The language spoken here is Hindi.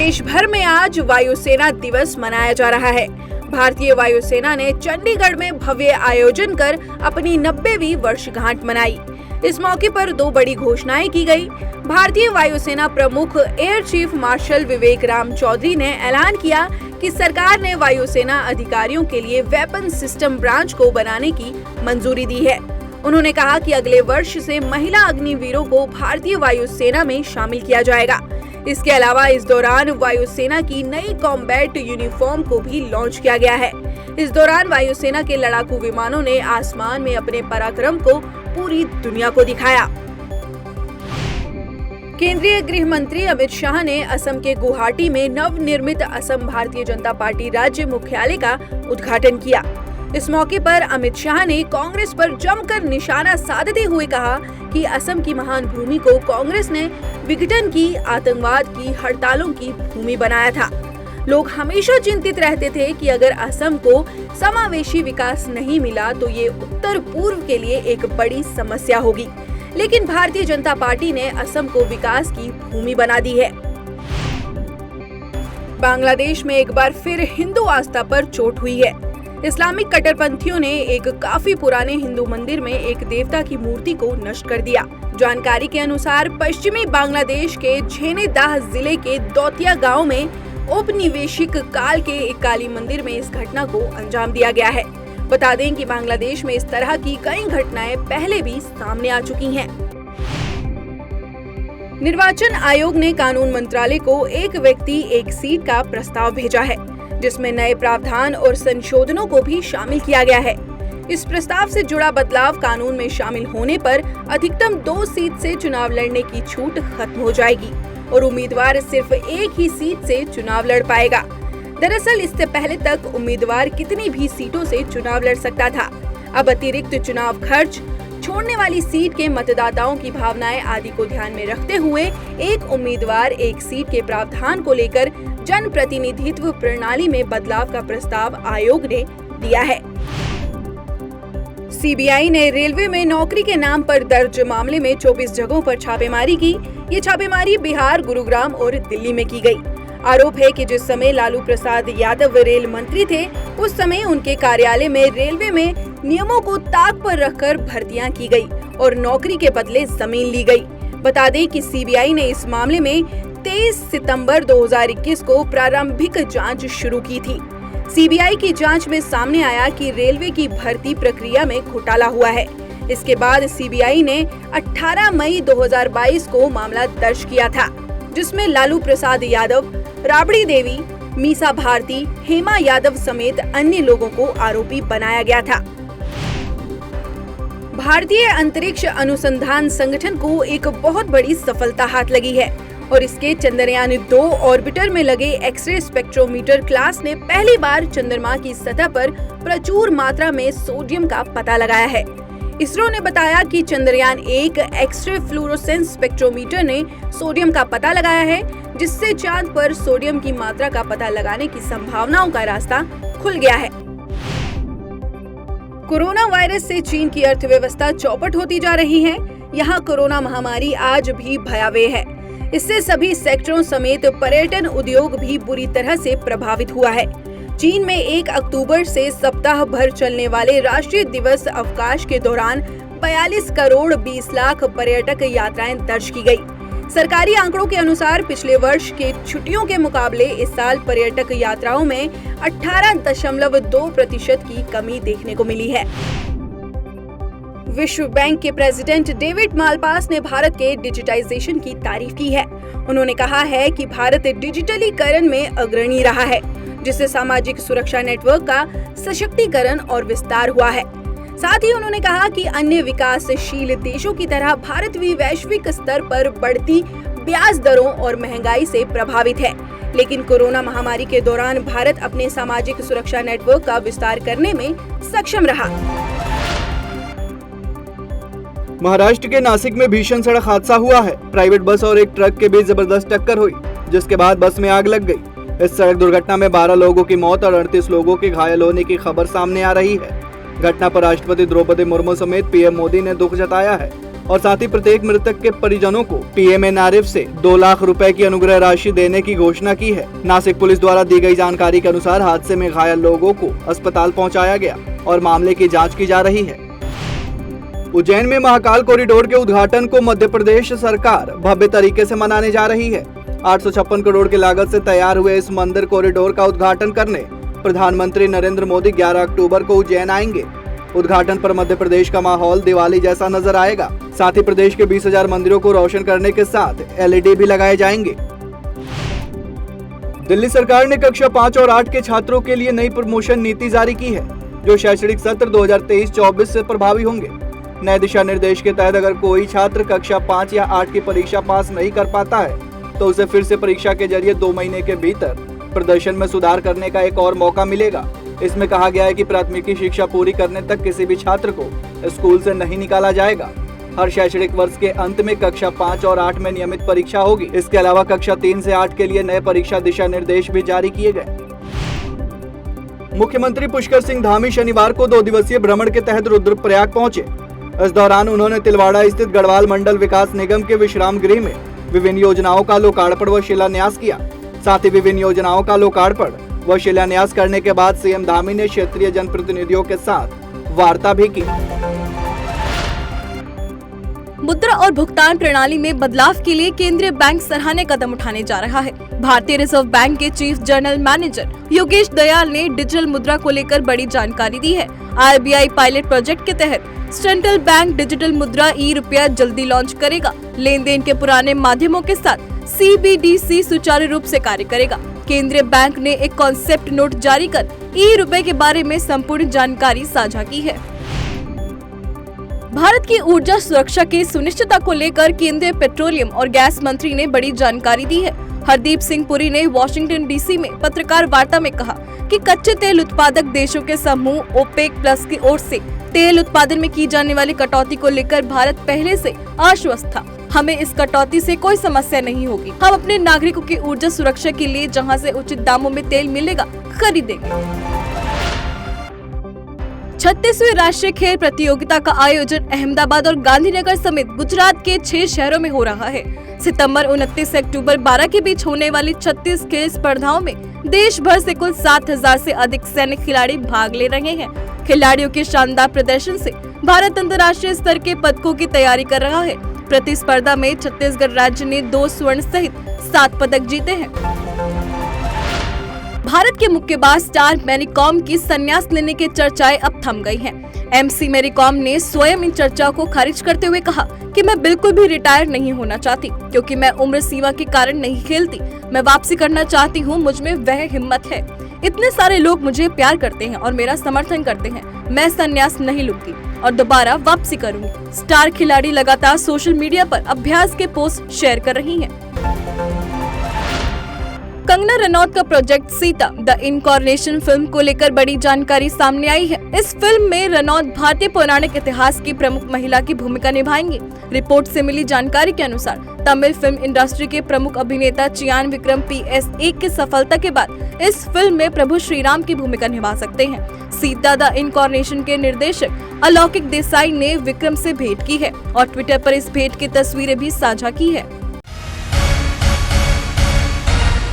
देश भर में आज वायुसेना दिवस मनाया जा रहा है। भारतीय वायुसेना ने चंडीगढ़ में भव्य आयोजन कर अपनी 90वीं वर्षगांठ मनाई। इस मौके पर 2 बड़ी घोषणाएं की गई। भारतीय वायुसेना प्रमुख एयर चीफ मार्शल विवेक राम चौधरी ने ऐलान किया कि सरकार ने वायुसेना अधिकारियों के लिए वेपन सिस्टम ब्रांच को बनाने की मंजूरी दी है। उन्होंने कहा कि अगले वर्ष से महिला अग्निवीरों को भारतीय वायुसेना में शामिल किया जाएगा। इसके अलावा इस दौरान वायुसेना की नई कॉम्बैट यूनिफॉर्म को भी लॉन्च किया गया है। इस दौरान वायुसेना के लड़ाकू विमानों ने आसमान में अपने पराक्रम को पूरी दुनिया को दिखाया। केंद्रीय गृह मंत्री अमित शाह ने असम के गुवाहाटी में नवनिर्मित असम भारतीय जनता पार्टी राज्य मुख्यालय का उद्घाटन किया। इस मौके पर अमित शाह ने कांग्रेस पर जमकर निशाना साधते हुए कहा कि असम की महान भूमि को कांग्रेस ने विघटन की, आतंकवाद की, हड़तालों की भूमि बनाया था। लोग हमेशा चिंतित रहते थे कि अगर असम को समावेशी विकास नहीं मिला तो ये उत्तर पूर्व के लिए एक बड़ी समस्या होगी, लेकिन भारतीय जनता पार्टी ने असम को विकास की भूमि बना दी है। बांग्लादेश में एक बार फिर हिंदू आस्था पर चोट हुई है। इस्लामिक कट्टरपंथियों ने एक काफी पुराने हिंदू मंदिर में एक देवता की मूर्ति को नष्ट कर दिया। जानकारी के अनुसार पश्चिमी बांग्लादेश के झेनेदाह जिले के दौतिया गांव में औपनिवेशिक काल के एक काली मंदिर में इस घटना को अंजाम दिया गया है। बता दें कि बांग्लादेश में इस तरह की कई घटनाएं पहले भी सामने आ चुकी हैं। निर्वाचन आयोग ने कानून मंत्रालय को एक व्यक्ति एक सीट का प्रस्ताव भेजा है, जिसमें नए प्रावधान और संशोधनों को भी शामिल किया गया है। इस प्रस्ताव से जुड़ा बदलाव कानून में शामिल होने पर अधिकतम 2 सीट से चुनाव लड़ने की छूट खत्म हो जाएगी और उम्मीदवार सिर्फ एक ही सीट से चुनाव लड़ पाएगा। दरअसल इससे पहले तक उम्मीदवार कितनी भी सीटों से चुनाव लड़ सकता था। अब अतिरिक्त चुनाव खर्च, छोड़ने वाली सीट के मतदाताओं की भावनाएं आदि को ध्यान में रखते हुए एक उम्मीदवार एक सीट के प्रावधान को लेकर जन प्रतिनिधित्व प्रणाली में बदलाव का प्रस्ताव आयोग ने दिया है। सीबीआई ने रेलवे में नौकरी के नाम पर दर्ज मामले में 24 जगहों पर छापेमारी की। ये छापेमारी बिहार, गुरुग्राम और दिल्ली में की गई। आरोप है कि जिस समय लालू प्रसाद यादव रेल मंत्री थे, उस समय उनके कार्यालय में रेलवे में नियमों को ताक पर रखकर भर्तियां की गई और नौकरी के बदले जमीन ली गई। बता दें कि सीबीआई ने इस मामले में 23 सितंबर 2021 को प्रारंभिक जांच शुरू की थी। सीबीआई की जांच में सामने आया कि रेलवे की भर्ती प्रक्रिया में घोटाला हुआ है। इसके बाद सीबीआई ने 18 मई 2022 को मामला दर्ज किया था, जिसमें लालू प्रसाद यादव, राबड़ी देवी, मीसा भारती, हेमा यादव समेत अन्य लोगों को आरोपी बनाया गया था। भारतीय अंतरिक्ष अनुसंधान संगठन को एक बहुत बड़ी सफलता हाथ लगी है और इसके चंद्रयान 2 ऑर्बिटर में लगे एक्सरे स्पेक्ट्रोमीटर क्लास ने पहली बार चंद्रमा की सतह पर प्रचुर मात्रा में सोडियम का पता लगाया है। इसरो ने बताया कि चंद्रयान 1 एक्सरे फ्लोरोसेंस स्पेक्ट्रोमीटर ने सोडियम का पता लगाया है, जिससे चांद पर सोडियम की मात्रा का पता लगाने की संभावनाओं का रास्ता खुल गया है। कोरोना वायरस से चीन की अर्थव्यवस्था चौपट होती जा रही है। यहाँ कोरोना महामारी आज भी भयावह है। इससे सभी सेक्टरों समेत पर्यटन उद्योग भी बुरी तरह से प्रभावित हुआ है। चीन में 1 अक्टूबर से सप्ताह भर चलने वाले राष्ट्रीय दिवस अवकाश के दौरान 42 करोड़ 20 लाख पर्यटक यात्राएं दर्ज की गई। सरकारी आंकड़ों के अनुसार पिछले वर्ष के छुट्टियों के मुकाबले इस साल पर्यटक यात्राओं में 18.2% की कमी देखने को मिली है। विश्व बैंक के प्रेसिडेंट डेविड मालपास ने भारत के डिजिटाइजेशन की तारीफ की है। उन्होंने कहा है कि भारत डिजिटलीकरण में अग्रणी रहा है, जिससे सामाजिक सुरक्षा नेटवर्क का सशक्तिकरण और विस्तार हुआ है। साथ ही उन्होंने कहा कि अन्य विकासशील देशों की तरह भारत भी वैश्विक स्तर पर बढ़ती ब्याज दरों और महंगाई से प्रभावित है, लेकिन कोरोना महामारी के दौरान भारत अपने सामाजिक सुरक्षा नेटवर्क का विस्तार करने में सक्षम रहा। महाराष्ट्र के नासिक में भीषण सड़क हादसा हुआ है। प्राइवेट बस और एक ट्रक के बीच जबरदस्त टक्कर हुई, जिसके बाद बस में आग लग गई। इस सड़क दुर्घटना में 12 लोगों की मौत और 38 लोगों के घायल होने की खबर सामने आ रही है। घटना पर राष्ट्रपति द्रौपदी मुर्मू समेत पीएम मोदी ने दुख जताया है। और साथ ही प्रत्येक मृतक के परिजनों को PMNRF से 2 लाख रुपए की अनुग्रह राशि देने की घोषणा की है। नासिक पुलिस द्वारा दी गई जानकारी के अनुसार हादसे में घायल लोगों को अस्पताल पहुंचाया गया और मामले की जांच की जा रही है। उज्जैन में महाकाल कॉरिडोर के उद्घाटन को मध्य प्रदेश सरकार भव्य तरीके से मनाने जा रही है। 856 करोड़ की लागत से तैयार हुए इस मंदिर कॉरिडोर का उद्घाटन करने प्रधानमंत्री नरेंद्र मोदी 11 अक्टूबर को उज्जैन आएंगे। उद्घाटन पर मध्य प्रदेश का माहौल दिवाली जैसा नजर आएगा। साथ ही प्रदेश के 20,000 मंदिरों को रोशन करने के साथ LED भी लगाए जाएंगे। दिल्ली सरकार ने कक्षा 5 और 8 के छात्रों के लिए नई प्रमोशन नीति जारी की है, जो शैक्षणिक सत्र 2023-24 से प्रभावी होंगे। नए दिशा निर्देश के तहत अगर कोई छात्र कक्षा 5 या 8 की परीक्षा पास नहीं कर पाता है तो उसे फिर से परीक्षा के जरिए 2 महीने के भीतर प्रदर्शन में सुधार करने का एक और मौका मिलेगा। इसमें कहा गया है कि प्राथमिक शिक्षा पूरी करने तक किसी भी छात्र को स्कूल से नहीं निकाला जाएगा। हर शैक्षणिक वर्ष के अंत में कक्षा 5 और 8 में नियमित परीक्षा होगी। इसके अलावा कक्षा 3 से 8 के लिए नए परीक्षा दिशा निर्देश भी जारी किए गए। मुख्यमंत्री पुष्कर सिंह धामी शनिवार को 2 दिवसीय भ्रमण के तहत रुद्रप्रयाग पहुंचे। इस दौरान उन्होंने तिलवाड़ा स्थित गढ़वाल मंडल विकास निगम के विश्राम गृह में विभिन्न योजनाओं का लोकार्पण व शिलान्यास किया। साथ ही विभिन्न योजनाओं का लोकार्पण व शिलान्यास करने के बाद सीएम धामी ने क्षेत्रीय जनप्रतिनिधियों के साथ वार्ता भी की। मुद्रा और भुगतान प्रणाली में बदलाव के लिए केंद्रीय बैंक सराहनीय कदम उठाने जा रहा है। भारतीय रिजर्व बैंक के chief general manager Yogesh Dayal ने डिजिटल मुद्रा को लेकर बड़ी जानकारी दी है। RBI पायलट प्रोजेक्ट के तहत सेंट्रल बैंक डिजिटल मुद्रा ₹रुपया जल्दी लॉन्च करेगा। लेन देन के पुराने माध्यमों के साथ CBDC सुचारू रूप से कार्य करेगा। केंद्रीय बैंक ने एक कॉन्सेप्ट नोट जारी कर ₹रुपए के बारे में संपूर्ण जानकारी साझा की है। भारत की ऊर्जा सुरक्षा की सुनिश्चितता को लेकर केंद्रीय पेट्रोलियम और गैस मंत्री ने बड़ी जानकारी दी है। हरदीप सिंह पुरी ने वॉशिंगटन DC में पत्रकार वार्ता में कहा कि कच्चे तेल उत्पादक देशों के समूह OPEC प्लस की ओर से तेल उत्पादन में की जाने वाली कटौती को लेकर भारत पहले से आश्वस्त था। हमें इस कटौती से कोई समस्या नहीं होगी। हम अपने नागरिकों की ऊर्जा सुरक्षा के लिए जहां से उचित दामों में तेल मिलेगा खरीदेंगे। 36वीं राष्ट्रीय खेल प्रतियोगिता का आयोजन अहमदाबाद और गांधीनगर समेत गुजरात के 6 शहरों में हो रहा है। सितंबर 29 से अक्टूबर 12 के बीच होने वाली 36 खेल स्पर्धाओं में देश भर से कुल 7,000 से अधिक सैनिक खिलाड़ी भाग ले रहे हैं। खिलाड़ियों के शानदार प्रदर्शन से भारत अंतर्राष्ट्रीय स्तर के पदकों की तैयारी कर रहा है। प्रतिस्पर्धा में छत्तीसगढ़ राज्य ने 2 स्वर्ण सहित 7 पदक जीते हैं। भारत के मुक्केबाज स्टार मैरी कॉम की संन्यास लेने की चर्चाएं अब थम गई हैं। MC मैरी कॉम ने स्वयं इन चर्चाओं को खारिज करते हुए कहा कि मैं बिल्कुल भी रिटायर नहीं होना चाहती, क्योंकि मैं उम्र सीमा के कारण नहीं खेलती। मैं वापसी करना चाहती हूँ, मुझ में वह हिम्मत है। इतने सारे लोग मुझे प्यार करते हैं और मेरा समर्थन करते हैं। मैं संन्यास नहीं लूंगी और दोबारा वापसी करूंगी। स्टार खिलाड़ी लगातार सोशल मीडिया पर अभ्यास के पोस्ट शेयर कर रही हैं। कंगना रनौत का project Sita the incarnation film को लेकर बड़ी जानकारी सामने आई है। इस फिल्म में रनौत भारतीय पौराणिक इतिहास की प्रमुख महिला की भूमिका निभाएंगी। रिपोर्ट से मिली जानकारी के अनुसार तमिल फिल्म इंडस्ट्री के प्रमुख अभिनेता चियान विक्रम PS1 की सफलता के बाद इस फिल्म में प्रभु श्री राम की भूमिका निभा सकते हैं। सीता द इनकॉर्नेशन के निर्देशक अलौकिक देसाई ने विक्रम से भेंट की है और ट्विटर पर इस भेंट की तस्वीरें भी साझा की है।